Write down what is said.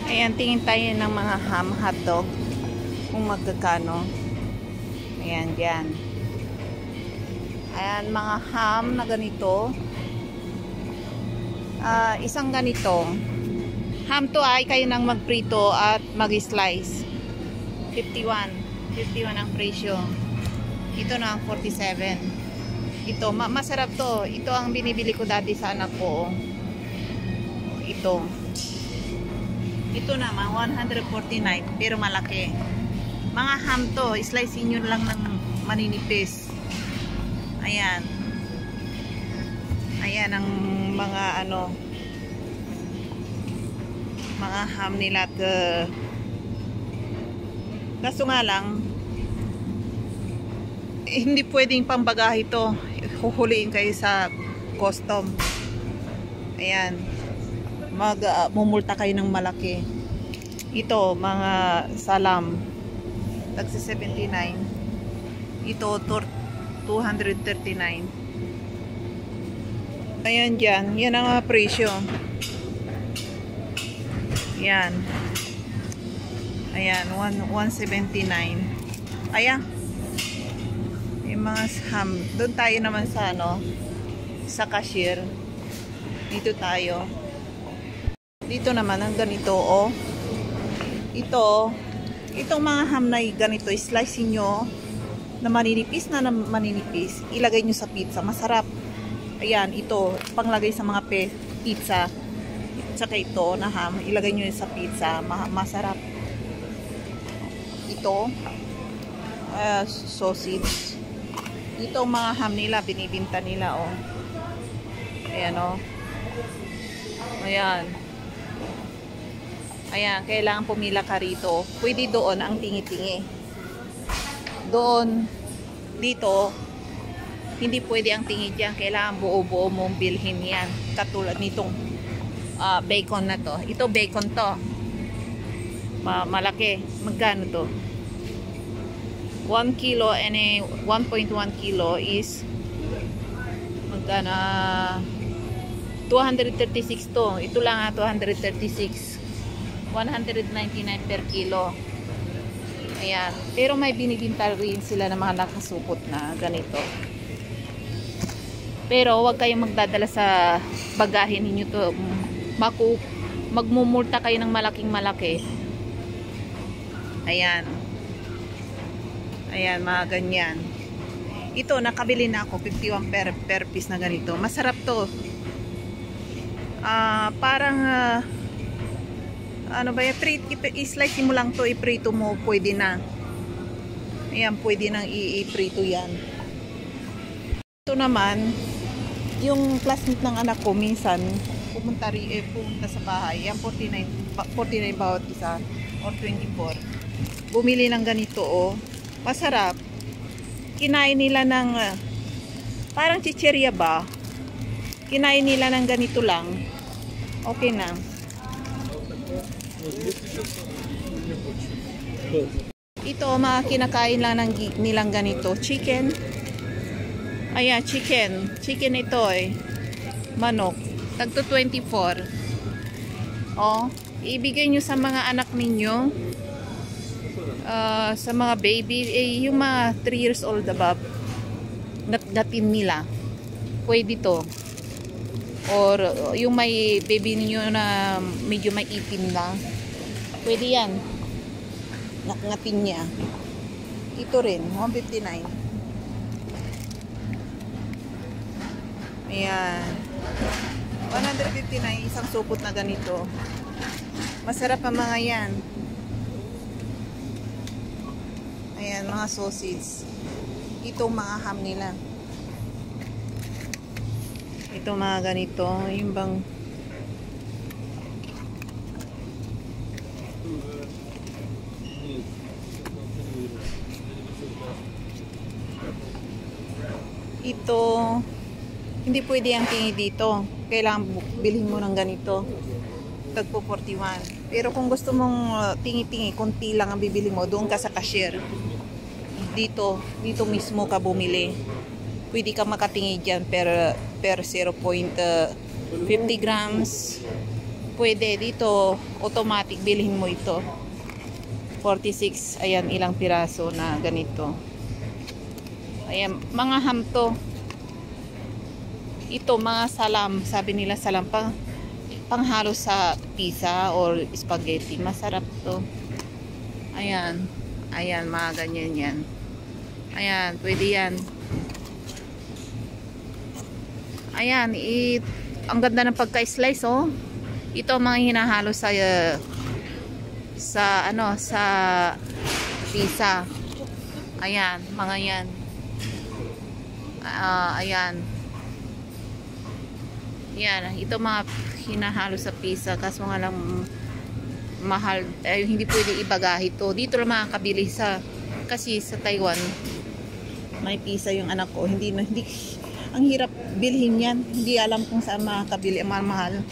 Ayan, tingin tayo ng mga ham, hotdog. Kung magkakano. Ayan, dyan. Ayan, mga ham na ganito. Isang ganitong ham to ay kayo nang magprito at mag-slice. 51 ang presyo. Ito na ang 47. Ito, masarap to. Ito ang binibili ko dati sa anak ko. Ito naman 149 pero malaki. Mga ham to, slice nyo lang ng maninipis. Ayan. Ayan ang mga mga ham nila. Kaso nga lang hindi pwedeng pambagahe ito. Huhuliin kayo sa custom. Ayan. Mumulta kayo ng malaki. Ito mga salam tagsa 79. Ito 239. Ayan dyan. Yan ang mga presyo. Yan. Ayan, 179. Ayan. Yung mga ham. Doon tayo naman sa sa cashier. Dito tayo. Dito naman ang ganito, oh. Itong mga ham na ganito, slice nyo na maninipis. Ilagay nyo sa pizza. Masarap. Ayan, ito. Panglagay sa mga pizza. Tsaka ito na ham. Ilagay nyo sa pizza. Masarap. Ito. Sausage. Ito mga ham nila. Binibinta nila, oh. Ayan, oh. Ayan. Ayan, kailangan pumila ka rito. Pwede doon ang tingi-tingi. Doon, dito, hindi pwede ang tingi dyan. Kailangan buo-buo mong bilhin yan. Katulad nitong bacon na to. Ito bacon to. Malaki. Magkano to? 1 kilo and 1.1 kilo is magkano? 236 to. Ito lang 236. 199 per kilo. Ayan. Pero may binibinta rin sila ng mga nakasupot na ganito. Pero huwag kayong magdadala sa bagahin ninyo to. Magmumulta kayo ng malaking malaki. Ayan. Ayan, mga ganyan. Ito, nakabili na ako. 51 per piece na ganito. Masarap to. Parang ano ba yan? I-slice mo lang to, iprito mo, pwede na. Ayan, pwede nang i-prito yan. Ito naman, yung classmate ng anak ko, minsan, pumunta sa bahay. Yan, 49 bawat isa, or 24. Bumili ng ganito, oh. Masarap. Kinain nila ng, parang chicheria ba? Kinain nila ng ganito lang. Okay na. Ito, mga kinakain lang nilang ganito. Chicken. Ayan, chicken. Chicken ito eh. Manok. Tagto 24. Oh, ibigay nyo sa mga anak ninyo. Sa mga baby. Yung mga 3 years old above. Gatin nila. Pwede to. Or yung may baby niyo na medyo may ipin na, pwede yan. Ngatin niya. Ito rin, 159. Ayan. 159, isang supot na ganito. Masarap ang mga yan. Ayan, mga sausage. Ito mga ham nila. Ito mga ganito, yung bang ito, hindi pwede ang tingi dito. Kailangan bilhin mo ng ganito. Tagpo 41. Pero kung gusto mong tingi-tingi, konti lang ang bibili mo, doon ka sa cashier. Dito mismo ka bumili. Pwede ka makatingi dyan per 0.50 grams pwede dito automatic bilhin mo ito. 46, ayan, ilang piraso na ganito. Ayan, mga ham to. Ito, mga salam, sabi nila salam, panghalo sa pizza or spaghetti. Masarap to. Ayan, ayan, mga ganyan yan. Ayan, pwede yan. Ayan, ang ganda ng pagka-slice, oh. Ito ang mga hinahalo sa sa pizza. Ayan, mga yan. Ayan. Yan, ito mga hinahalo sa pizza kaso nga lang mahal, hindi pwede ibagahe to. Dito lang makakabili kasi sa Taiwan may pizza yung anak ko. Hindi ang hirap bilhin yan. Hindi alam kung saan makakabili. Ang mahal.